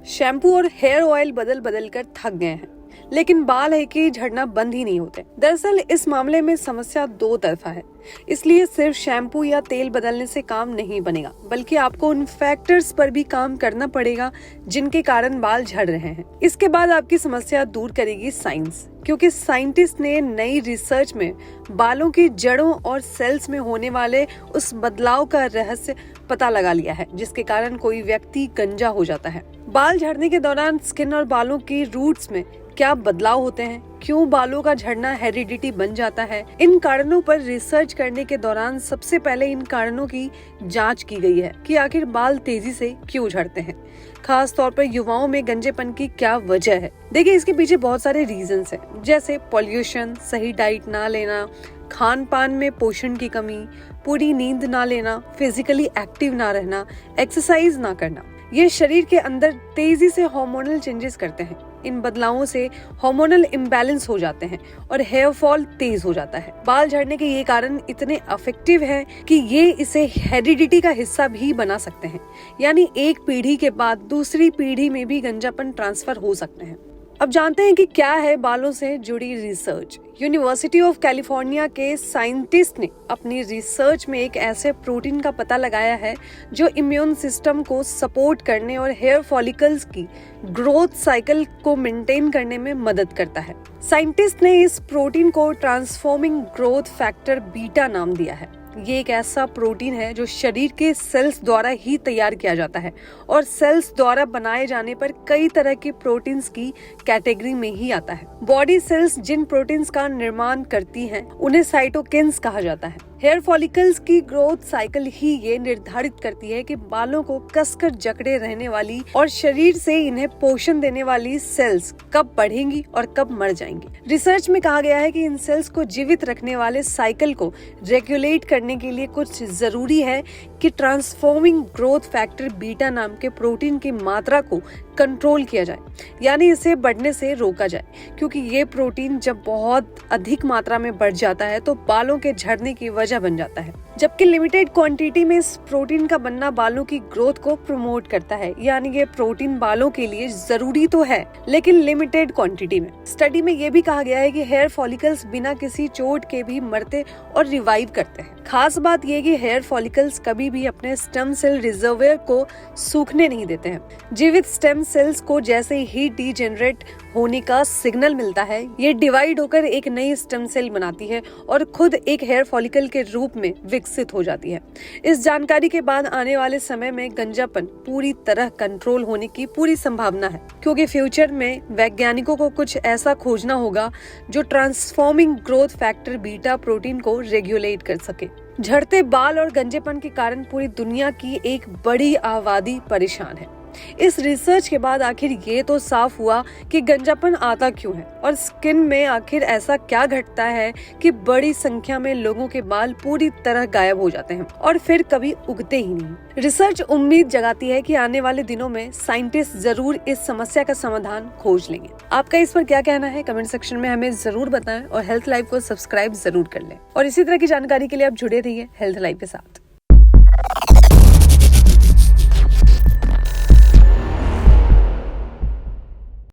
Shampoo और hair oil बदल बदल कर थक गए हैं, लेकिन बाल है कि झड़ना बंद ही नहीं होते। दरअसल इस मामले में समस्या दो तरफा है, इसलिए सिर्फ शैम्पू या तेल बदलने से काम नहीं बनेगा, बल्कि आपको उन फैक्टर्स पर भी काम करना पड़ेगा जिनके कारण बाल झड़ रहे हैं। इसके बाद आपकी समस्या दूर करेगी साइंस, क्योंकि साइंटिस्ट ने नई रिसर्च में बालों की जड़ों और सेल्स में होने वाले उस बदलाव का रहस्य पता लगा लिया है, जिसके कारण कोई व्यक्ति गंजा हो जाता है। बाल झड़ने के दौरान स्किन और बालों की रूट्स में क्या बदलाव होते हैं, क्यों बालों का झड़ना हेरिडिटी बन जाता है, इन कारणों पर रिसर्च करने के दौरान सबसे पहले इन कारणों की जांच की गई है कि आखिर बाल तेजी से क्यों झड़ते हैं। खास तौर पर युवाओं में गंजेपन की क्या वजह है। देखिए, इसके पीछे बहुत सारे रीजंस हैं, जैसे पॉल्यूशन, सही डाइट ना लेना, खान पान में पोषण की कमी, पूरी नींद ना लेना, फिजिकली एक्टिव ना रहना, एक्सरसाइज ना करना। ये शरीर के अंदर तेजी से हार्मोनल चेंजेस करते हैं। इन बदलावों से हार्मोनल इम्बैलेंस हो जाते हैं और हेयर फॉल तेज हो जाता है। बाल झड़ने के ये कारण इतने अफेक्टिव हैं कि ये इसे हेरिडिटी का हिस्सा भी बना सकते हैं, यानी एक पीढ़ी के बाद दूसरी पीढ़ी में भी गंजापन ट्रांसफर हो सकते हैं। अब जानते हैं कि क्या है बालों से जुड़ी रिसर्च। यूनिवर्सिटी ऑफ कैलिफोर्निया के साइंटिस्ट ने अपनी रिसर्च में एक ऐसे प्रोटीन का पता लगाया है जो इम्यून सिस्टम को सपोर्ट करने और हेयर फॉलिकल्स की ग्रोथ साइकिल को मेंटेन करने में मदद करता है। साइंटिस्ट ने इस प्रोटीन को ट्रांसफॉर्मिंग ग्रोथ फैक्टर बीटा नाम दिया है। ये एक ऐसा प्रोटीन है जो शरीर के सेल्स द्वारा ही तैयार किया जाता है और सेल्स द्वारा बनाए जाने पर कई तरह के प्रोटीन्स की कैटेगरी में ही आता है। बॉडी सेल्स जिन प्रोटीन्स का निर्माण करती हैं, उन्हें साइटोकिन्स कहा जाता है। हेयर फॉलिकल्स की ग्रोथ साइकिल ही ये निर्धारित करती है कि बालों को कसकर जकड़े रहने वाली और शरीर से इन्हें पोषण देने वाली सेल्स कब बढ़ेंगी और कब मर जाएंगी। रिसर्च में कहा गया है कि इन सेल्स को जीवित रखने वाले साइकिल को रेगुलेट करने के लिए कुछ जरूरी है कि ट्रांसफॉर्मिंग ग्रोथ फैक्टर बीटा नाम के प्रोटीन की मात्रा को कंट्रोल किया जाए, यानी इसे बढ़ने से रोका जाए, क्योंकि ये प्रोटीन जब बहुत अधिक मात्रा में बढ़ जाता है तो बालों के झड़ने की वजह बन जाता है। जबकि लिमिटेड क्वांटिटी में इस प्रोटीन का बनना बालों की ग्रोथ को प्रमोट करता है, यानी ये प्रोटीन बालों के लिए जरूरी तो है, लेकिन लिमिटेड क्वांटिटी में। स्टडी में ये भी कहा गया है कि हेयर फॉलिकल्स बिना किसी चोट के भी मरते और रिवाइव करते हैं। खास बात यह कि हेयर फॉलिकल्स कभी भी अपने स्टेम सेल रिजर्वोयर को सूखने नहीं देते हैं। जीवित स्टेम सेल्स को जैसे ही डीजेनरेट होने का सिग्नल मिलता है, ये डिवाइड होकर एक नई स्टेम सेल बनाती है और खुद एक हेयर फॉलिकल के रूप में विकसित हो जाती है। इस जानकारी के बाद आने वाले समय में गंजापन पूरी तरह कंट्रोल होने की पूरी संभावना है, क्योंकि फ्यूचर में वैज्ञानिकों को कुछ ऐसा खोजना होगा जो transforming growth factor beta protein को रेगुलेट कर सके। झड़ते बाल और गंजेपन के कारण पूरी दुनिया की एक बड़ी आबादी परेशान है। इस रिसर्च के बाद आखिर ये तो साफ हुआ कि गंजापन आता क्यों है और स्किन में आखिर ऐसा क्या घटता है कि बड़ी संख्या में लोगों के बाल पूरी तरह गायब हो जाते हैं और फिर कभी उगते ही नहीं। रिसर्च उम्मीद जगाती है कि आने वाले दिनों में साइंटिस्ट जरूर इस समस्या का समाधान खोज लेंगे। आपका इस पर क्या कहना है, कमेंट सेक्शन में हमें जरूर बताएं और हेल्थ लाइफ को सब्सक्राइब जरूर कर लें। और इसी तरह की जानकारी के लिए आप जुड़े रहिए हेल्थ लाइफ के साथ।